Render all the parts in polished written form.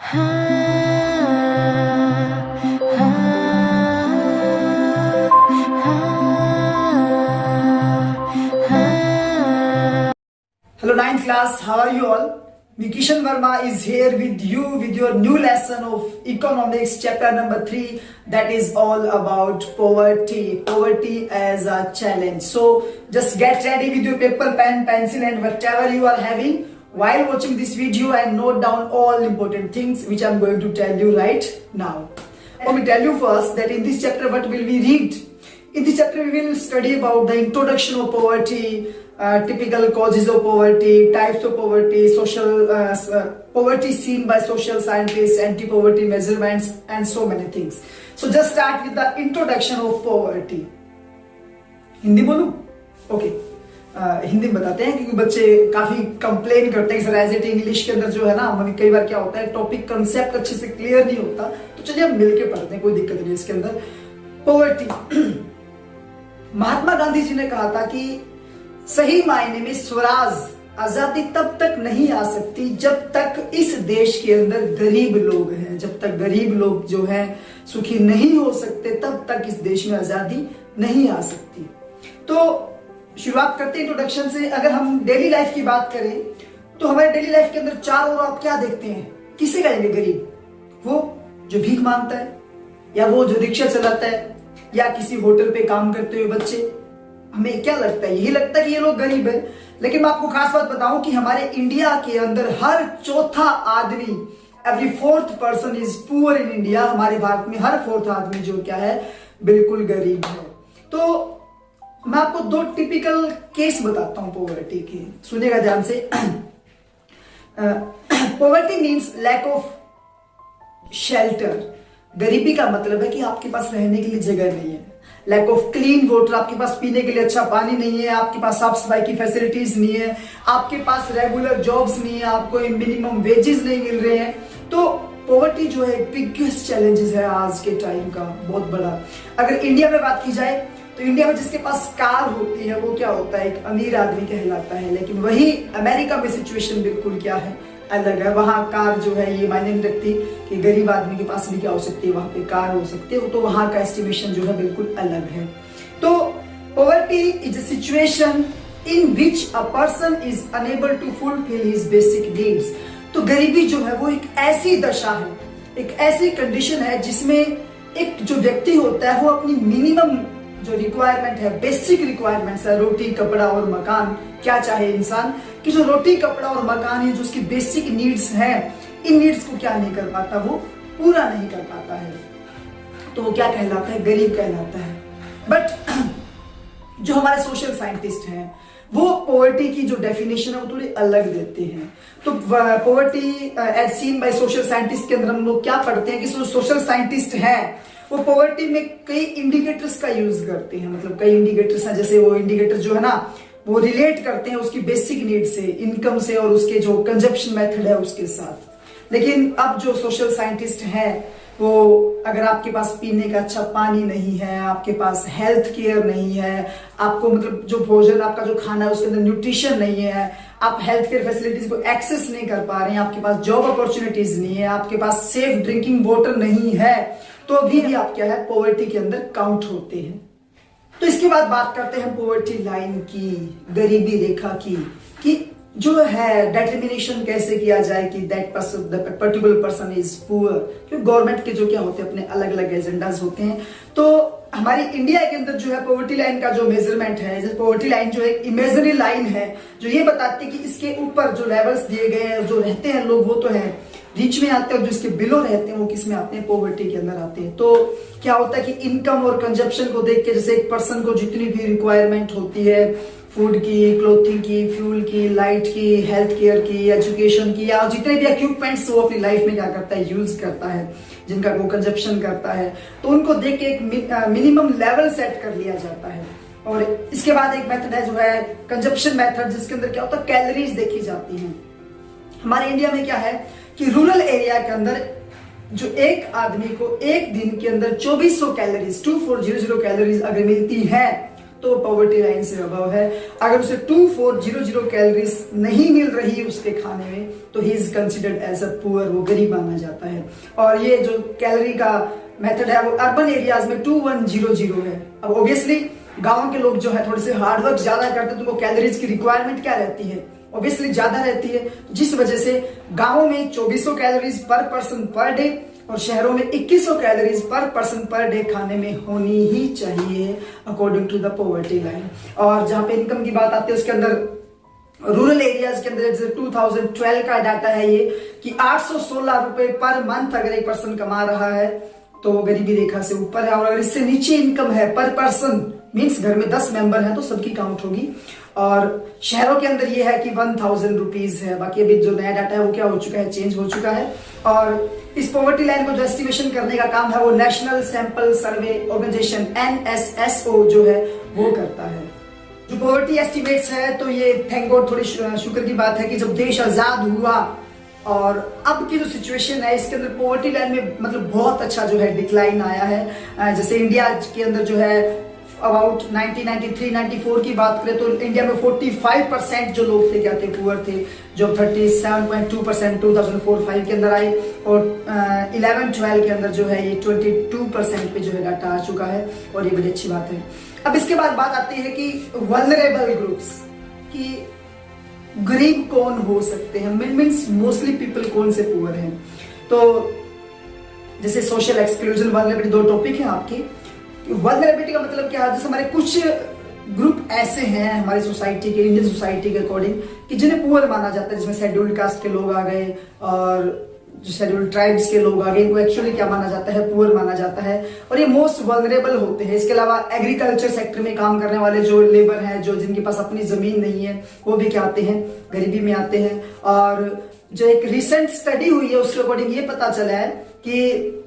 Hello 9th class, how are you all? Me Kishan Verma is here with you with your new lesson of economics chapter number 3, that is all about poverty as a challenge. So just get ready with your paper, pen, pencil and whatever you are having while watching this video and note down all important things which I am going to tell you right now. Let me tell you first that in this chapter what will we read? In this chapter we will study about the introduction of poverty, typical causes of poverty, types of poverty, social poverty seen by social scientists, anti-poverty measurements and so many things. So just start with the introduction of poverty. Hindi बोलूं? Okay. Hindi में बताते हैं क्योंकि बच्चे काफी complain करते हैं sir as it English के अंदर जो है ना कई बार क्या होता है टॉपिक कंसेप्ट अच्छे से क्लियर नहीं होता, तो चलिए हम मिलके पढ़ते हैं, कोई दिक्कत नहीं इसके अंदर। पोवर्टी, महात्मा गांधी जी ने कहा था कि सही मायने में स्वराज आजादी तब तक नहीं आ सकती जब तक इस देश के अंदर गरीब लोग हैं। जब तक गरीब लोग जो हैं सुखी नहीं हो सकते तब तक इस देश में आजादी नहीं आ सकती। तो शुरुआत करते हैं इंट्रोडक्शन से। अगर हम डेली लाइफ की बात करें तो हमारे डेली लाइफ के अंदर चारों ओर आप क्या देखते हैं? किसे कहेंगे गरीब? वो जो भीख मांगता है, या वो जो रिक्शा चलाता है, या किसी होटल पे काम करते हुए बच्चे। हमें क्या लगता है? यही लगता है कि ये लोग गरीब है। लेकिन मैं आपको खास बात बताऊं कि हमारे इंडिया के अंदर हर चौथा आदमी, every fourth person is poor in India. हमारे भारत में हर फोर्थ आदमी जो क्या है बिल्कुल गरीब है। तो मैं आपको दो टिपिकल केस बताता हूं पॉवर्टी के, सुनिएगा ध्यान से। Poverty means lack of shelter. गरीबी का मतलब है कि आपके पास रहने के लिए जगह नहीं है। लैक ऑफ क्लीन वाटर, आपके पास पीने के लिए अच्छा पानी नहीं है, आपके पास साफ सफाई की फैसिलिटीज नहीं है, आपके पास रेगुलर जॉब्स नहीं है, आपको मिनिमम वेजेस नहीं मिल रहे हैं। तो पॉवर्टी जो है बिगेस्ट चैलेंजेस है आज के टाइम का, बहुत बड़ा। अगर इंडिया में बात की जाए तो इंडिया में जिसके पास कार होती है वो क्या होता है? एक अमीर आदमी कहलाता है। लेकिन वही अमेरिका में सिचुएशन बिल्कुल क्या है? अलग है। वहां कार जो है ये मायने नहीं रखती कि गरीब आदमी के पास भी क्या हो सकती है, वहां पे कार हो सकती है। तो वहां का एस्टिमेशन जो है बिल्कुल अलग है। तो poverty is a situation in which a person is unable to fulfil his basic needs. तो गरीबी जो है वो एक ऐसी दशा है, एक ऐसी कंडीशन है जिसमें एक जो व्यक्ति होता है वो अपनी मिनिमम जो रिक्वायरमेंट है, बेसिक रिक्वायरमेंट्स है, रोटी कपड़ा और मकान, क्या चाहे इंसान कि जो रोटी कपड़ा और मकान है, जो उसकी बेसिक नीड्स हैं, इन नीड्स को क्या नहीं कर पाता, वो पूरा नहीं कर पाता है। तो वो क्या कहलाता है? गरीब कहलाता है। बट जो हमारे सोशल साइंटिस्ट हैं वो पॉवर्टी की जो डेफिनेशन है वो थोड़ी अलग देते हैं। तो poverty as seen by social scientist के अंदर हम लोग क्या पढ़ते हैं कि सोशल साइंटिस्ट हैं वो पॉवर्टी में कई इंडिकेटर्स का यूज करते हैं। मतलब कई इंडिकेटर्स हैं, जैसे वो इंडिकेटर जो है ना वो रिलेट करते हैं उसकी बेसिक नीड से, इनकम से और उसके जो कंजप्शन मेथड है उसके साथ। लेकिन अब जो सोशल साइंटिस्ट हैं वो अगर आपके पास पीने का अच्छा पानी नहीं है, आपके पास हेल्थ केयर नहीं है, आपको मतलब जो भोजन आपका जो खाना है उसके अंदर न्यूट्रिशन नहीं है, आप हेल्थ केयर फैसिलिटीज को एक्सेस नहीं कर पा रहे हैं, आपके पास जॉब अपॉर्चुनिटीज नहीं है, आपके पास सेफ ड्रिंकिंग वाटर नहीं है, तो अभी भी आप क्या है पॉवर्टी के अंदर काउंट होते हैं। तो इसके बाद बात करते हैं पॉवर्टी लाइन की, गरीबी रेखा की, कि जो है डिटर्मिनेशन कैसे किया जाए कि that particular person is poor. क्योंकि गवर्नमेंट के जो क्या होते हैं अपने अलग अलग एजेंडाज होते हैं। तो हमारी इंडिया के अंदर जो है पॉवर्टी लाइन का जो मेजरमेंट है, जैसे पॉवर्टी लाइन जो एक इमेजिनरी लाइन है जो ये बताती है कि इसके ऊपर जो लेवल्स दिए गए हैं, जो रहते हैं लोग वो तो है रीच में आते हैं, और जो इसके बिलो रहते हैं वो किस में आते हैं? पॉवर्टी के अंदर आते हैं। तो क्या होता है कि इनकम और कंजप्शन को देख के जैसे एक पर्सन को जितनी भी रिक्वायरमेंट होती है फूड की, क्लोथिंग की, फ्यूल की, लाइट की, हेल्थ केयर की, एजुकेशन की, या जितने भी इक्विपमेंट्स वो अपनी लाइफ में क्या करता है यूज करता है, जिनका वो कंजप्शन करता है, तो उनको देख के एक मिनिमम लेवल सेट कर लिया जाता है। और इसके बाद एक मेथड है जो है कंजप्शन मेथड, जिसके अंदर क्या होता है कैलोरीज देखी जाती हैं। हमारे इंडिया में क्या है कि रूरल एरिया के अंदर जो एक आदमी को एक दिन के अंदर 2400 कैलोरीज 2400 कैलोरीज अगर मिलती है तो पॉवर्टी लाइन से अबव है। अगर उसे 2400 कैलोरीज नहीं मिल रही उसके खाने में तो he is considered as a poor, वो गरीब माना जाता है। और ये जो कैलोरी का मेथड है वो अर्बन एरियाज में 2100 है। अब ऑब्वियसली गांव के लोग जो है थोड़े से हार्डवर्क ज्यादा करते हैं, तो उनको कैलोरीज की रिक्वायरमेंट क्या रहती है, ऑब्वियसली ज्यादा रहती है, जिस वजह से गांवों में 2400 कैलोरीज पर पर्सन पर डे और शहरों में 2100 कैलोरीज पर पर्सन पर डे खाने में होनी ही चाहिए according to the poverty line. और जहां पे इनकम की बात आती है उसके अंदर रूरल एरियाज के अंदर जैसे 2012 का डाटा है ये कि 816 रुपए पर मंथ अगर एक पर्सन कमा रहा है तो वो गरीबी रेखा से ऊपर है। और अगर इससे नीचे इनकम है पर पर्सन, मीन्स घर में 10 मेंबर हैं तो सबकी काउंट होगी। और शहरों के अंदर ये है कि 1000 रुपीज है। बाकी अभी जो नया डाटा है वो क्या हो चुका है, चेंज हो चुका है। और इस पॉवर्टी लाइन को जो एस्टिमेशन करने का काम है वो national sample survey organisation NSSO जो है वो करता है। जो पॉवर्टी एस्टिमेट्स है तो ये थैंक गॉड थोड़ी शुक्र की बात है कि जब देश आजाद हुआ और अब की जो सिचुएशन है इसके अंदर पॉवर्टी लाइन में मतलब बहुत अच्छा जो है डिक्लाइन आया है। जैसे इंडिया के अंदर जो है अबाउट 1993-94 की बात करें तो इंडिया में 45% जो लोग थे क्या थे, पुअर थे, जो 37.2% 2004-05 के अंदर आए। और 11-12 के अंदर जो है ये 22% पे जो है डाटा आ चुका है और ये बड़ी अच्छी बात है। अब इसके बाद बात आती है कि वल्नरेबल ग्रुप्स की गरीब कौन हो सकते हैं, मीन्स मोस्टली पीपल कौन से पुअर हैं। तो जैसे सोशल एक्सक्लूजन, वल्नरेबिलिटी, दो टॉपिक है आपकी। वल्नरेबिलिटी का मतलब क्या है, जैसे हमारे कुछ ग्रुप ऐसे हैं हमारी सोसाइटी के, इंडियन सोसाइटी के अकॉर्डिंग कि जिन्हें पुअर माना जाता है, जिसमें शेड्यूल्ड कास्ट के लोग आ गए और जो शेड्यूल्ड ट्राइब्स के लोग आ गए, इनको एक्चुअली क्या माना जाता है, पुअर माना जाता है और ये मोस्ट वल्नरेबल होते हैं। इसके अलावा एग्रीकल्चर सेक्टर में काम करने वाले जो लेबर हैं, जो जिनके पास अपनी जमीन नहीं है, वो भी क्या आते हैं, गरीबी में आते हैं। और जो एक रिसेंट स्टडी हुई है उसके अकॉर्डिंग ये पता चला है कि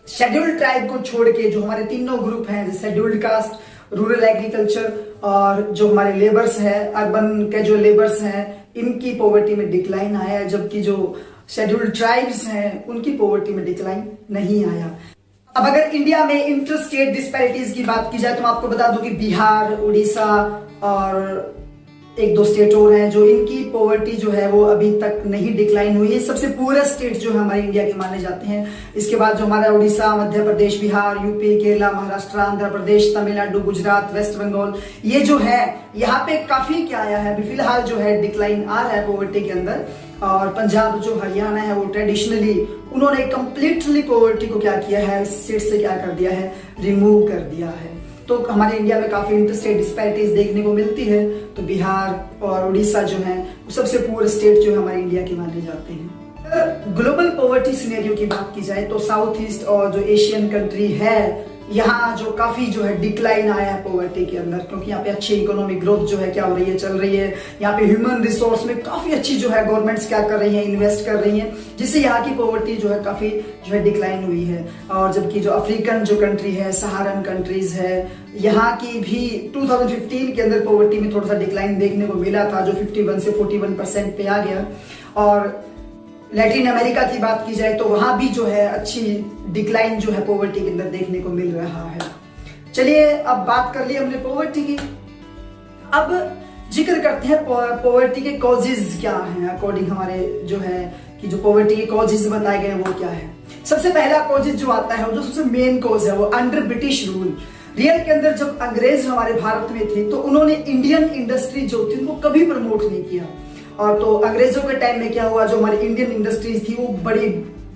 शेड्यूल्ड ट्राइब को छोड़ के जो हमारे तीनों ग्रुप हैं, शेड्यूल्ड कास्ट, रूरल एग्रीकल्चर और जो हमारे लेबर्स हैं, अर्बन के जो लेबर्स हैं, इनकी पॉवर्टी में डिक्लाइन आया है, जबकि जो शेड्यूल्ड ट्राइब्स हैं उनकी पॉवर्टी में डिक्लाइन नहीं आया। अब अगर इंडिया में इंटर स्टेट डिस्पैरिटीज की बात की जाए तो मैं आपको बता दूं कि बिहार, उड़ीसा और एक दो स्टेट और हैं जो इनकी पॉवर्टी जो है वो अभी तक नहीं डिक्लाइन हुई है। सबसे पूरे स्टेट जो है हमारे इंडिया के माने जाते हैं। इसके बाद जो हमारा उड़ीसा, मध्य प्रदेश, बिहार, यूपी, केरला, महाराष्ट्र, आंध्र प्रदेश, तमिलनाडु, गुजरात, वेस्ट बंगाल, ये जो है यहाँ पे काफी क्या आया है, अभी फिलहाल जो है डिक्लाइन आ रहा है पॉवर्टी के अंदर। और पंजाब, जो हरियाणा है, वो ट्रेडिशनली उन्होंने कंप्लीटली पॉवर्टी को क्या किया है, स्टेट से क्या कर दिया है, रिमूव कर दिया है। तो हमारे इंडिया में काफी इंटरस्टेट डिस्पैरिटीज देखने को मिलती है। तो बिहार और उड़ीसा जो है वो सबसे पुअर स्टेट जो है हमारे इंडिया के माने जाते हैं। ग्लोबल पॉवर्टी सिनेरियो की बात की जाए तो साउथ ईस्ट और जो एशियन कंट्री है यहाँ जो काफी जो है डिक्लाइन आया है पॉवर्टी के अंदर, क्योंकि यहाँ पे अच्छी इकोनॉमिक ग्रोथ जो है क्या हो रही है, चल रही है। यहाँ पे ह्यूमन रिसोर्स में काफी अच्छी जो है गवर्नमेंट्स क्या कर रही है, इन्वेस्ट कर रही हैं, जिससे यहाँ की पॉवर्टी जो है काफी जो है डिक्लाइन हुई है। और जबकि जो अफ्रीकन जो कंट्री है, सहारन कंट्रीज है, यहाँ की भी 2015 के अंदर पॉवर्टी में थोड़ा सा डिक्लाइन देखने को मिला था, जो 51 से 41% पे आ गया। और लैटिन अमेरिका की बात की जाए तो वहां भी जो है अच्छी डिक्लाइन जो है पॉवर्टी के अंदर देखने को मिल रहा है। चलिए अब बात कर ली हमने पॉवर्टी की, अब जिक्र करते हैं पॉवर्टी के कॉजेज क्या हैं अकॉर्डिंग हमारे जो है कि जो पॉवर्टी के कॉजेज बताए गए वो क्या है। सबसे पहला कॉजेज जो आता है, जो सबसे मेन कॉज है, वो अंडर ब्रिटिश रूल। रियल के अंदर जब अंग्रेज हमारे भारत में थे तो उन्होंने इंडियन इंडस्ट्री जो थी उनको कभी प्रमोट नहीं किया। और तो अंग्रेजों के टाइम में क्या हुआ, जो हमारी इंडियन इंडस्ट्रीज थी वो बड़ी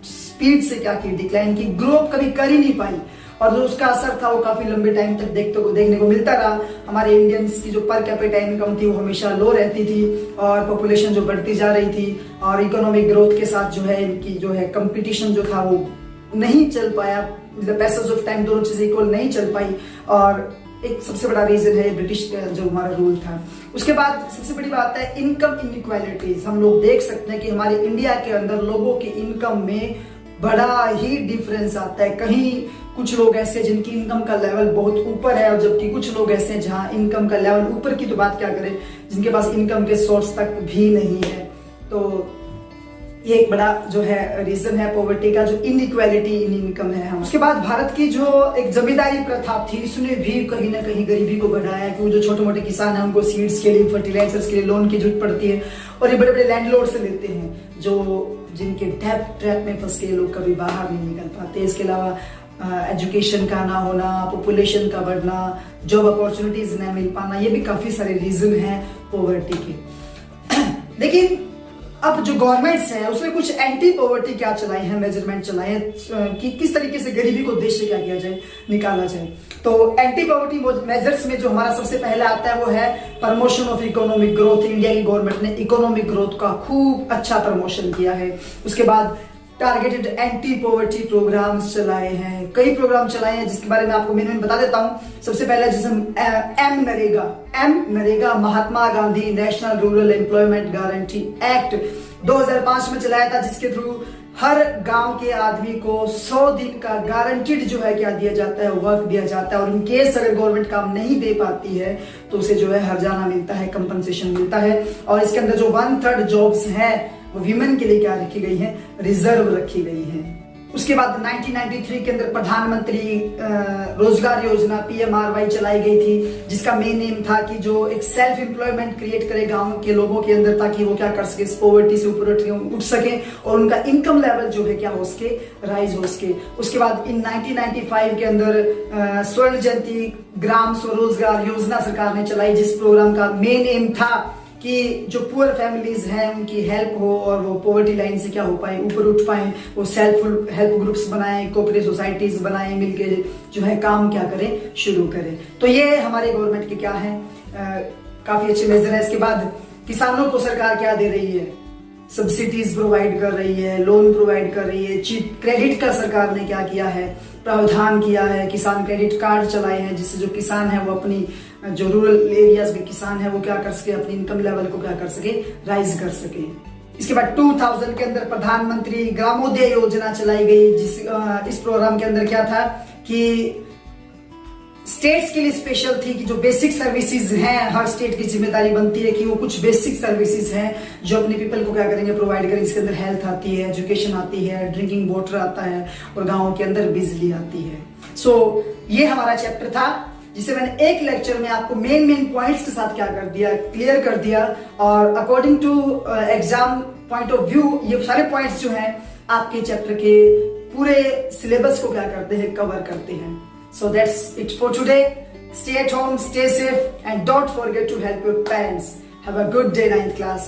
स्पीड से क्या की, डिक्लाइन की, ग्रो कभी कर ही नहीं पाई। और जो उसका असर था वो काफी लंबे टाइम तक देखने को मिलता रहा। हमारे इंडियंस की जो पर कैपिटा इनकम थी वो हमेशा लो रहती थी और पॉपुलेशन जो बढ़ती जा रही थी और इकोनॉमिक ग्रोथ के साथ जो है इनकी जो है कंपटीशन जो था वो नहीं चल पाया। पैसेज ऑफ टाइम दोनों चीजें इक्वल नहीं चल पाई और एक सबसे बड़ा रीजन है ब्रिटिश जो हमारा रूल था। उसके बाद सबसे बड़ी बात है इनकम इनइक्वालिटीज। हम लोग देख सकते हैं कि हमारे इंडिया के अंदर लोगों की इनकम में बड़ा ही डिफरेंस आता है। कहीं कुछ लोग ऐसे जिनकी इनकम का लेवल बहुत ऊपर है और जबकि कुछ लोग ऐसे हैं जहां इनकम का लेवल ऊपर की तो बात क्या करें, जिनके पास इनकम के सोर्स तक भी नहीं है। तो ये एक बड़ा जो है रीजन है पॉवर्टी का, जो इनइक्वालिटी इन इनकम है हमारा। उसके बाद भारत की जो एक जमींदारी प्रथा थी, इसने भी कहीं ना कहीं गरीबी को बढ़ाया, क्योंकि जो छोटे मोटे किसान हैं उनको सीड्स के लिए, फर्टिलाइजर्स के लिए लोन की जरूरत पड़ती है, और ये बड़े बड़े लैंडलॉर्ड से लेते हैं, जो जिनके डेब्ट ट्रैप में फंस के लोग कभी बाहर नहीं निकल पाते। इसके अलावा एजुकेशन का ना होना, पॉपुलेशन का बढ़ना, जॉब अपॉर्चुनिटीज न मिल पाना, ये भी काफी सारे रीजन हैं पॉवर्टी के। लेकिन अब जो गवर्नमेंट्स है उसने कुछ एंटी पॉवर्टी क्या चलाई है, मेजरमेंट चलाए हैं कि किस तरीके से गरीबी को देश से क्या किया जाए, निकाला जाए। तो एंटी पॉवर्टी मेजर्स में जो हमारा सबसे पहला आता है वो है promotion of economic growth. India की गवर्नमेंट ने इकोनॉमिक ग्रोथ का खूब अच्छा प्रमोशन किया है। उसके बाद टारगेटेड एंटी पॉवर्टी प्रोग्राम्स चलाए हैं, कई प्रोग्राम चलाए हैं जिसके बारे में आपको मैंने बता देता हूं। सबसे पहले जिसे M NREGA Mahatma Gandhi national rural employment guarantee act 2005 में चलाया था, जिसके थ्रू हर गांव के आदमी को 100 दिन का गारंटीड जो है क्या दिया जाता है, वर्क दिया जाता है, और इनकेस अगर गवर्नमेंट काम नहीं दे पाती है तो उसे जो है हर्जाना मिलता है, कंपनसेशन मिलता है। और इसके अंदर जो 1/3 जॉब्स हैं वो विमेन के लिए क्या रखी गई है, रिजर्व रखी गई है। उसके बाद 1993 के अंदर प्रधानमंत्री रोजगार योजना PMRY चलाई गई थी, जिसका मेन एम था कि जो एक सेल्फ एम्प्लॉयमेंट क्रिएट करे गांव के लोगों के अंदर, ताकि वो क्या कर सके, पॉवर्टी से ऊपर उठ सके और उनका इनकम लेवल जो है क्या हो सके, राइज हो सके। उसके बाद इन 1995 के अंदर स्वर्ण जयंती ग्राम स्वरोजगार योजना सरकार ने चलाई, जिस प्रोग्राम का मेन एम था कि जो पुअर फैमिलीज हैं उनकी हेल्प हो और वो पॉवर्टी लाइन से क्या हो पाए, ऊपर उठ पाए। वो सेल्फ हेल्प ग्रुप्स बनाए, कोऑपरेटिव सोसाइटीज बनाए, मिलके जो है काम क्या करें, शुरू करें। तो ये हमारे गवर्नमेंट के क्या है, काफी अच्छे मेजर है। इसके बाद किसानों को सरकार क्या दे रही है, सब्सिडीज प्रोवाइड कर रही है, लोन प्रोवाइड कर रही है, चीप क्रेडिट का सरकार ने क्या किया है, प्रावधान किया है, किसान क्रेडिट कार्ड चलाए हैं, जिससे जो किसान है वो अपनी जो रूरल एरियाज में किसान है वो क्या कर सके, अपनी इनकम लेवल को क्या कर सके, राइज कर सके। इसके बाद 2000 के अंदर प्रधानमंत्री ग्रामोदय योजना चलाई गई, इस प्रोग्राम के अंदर क्या था कि स्टेट्स के लिए स्पेशल थी कि जो बेसिक सर्विसेज हैं, हर स्टेट की जिम्मेदारी बनती है कि वो कुछ बेसिक सर्विसेज हैं जो अपने पीपल को क्या करेंगे, प्रोवाइड करेंगे। इसके अंदर हेल्थ आती है, एजुकेशन आती है, ड्रिंकिंग वाटर आता है, और गाँव के अंदर बिजली आती है। सो ये हमारा चैप्टर था, जिसे मैंने एक लेक्चर में आपको मेन पॉइंट्स के साथ क्या कर दिया, क्लियर कर दिया। और according to exam point of view ये सारे पॉइंट्स जो हैं आपके चैप्टर के पूरे सिलेबस को क्या करते हैं, कवर करते हैं। So that's it for today. Stay at home, stay safe, and don't forget to help your parents. Have a good day, 9th class.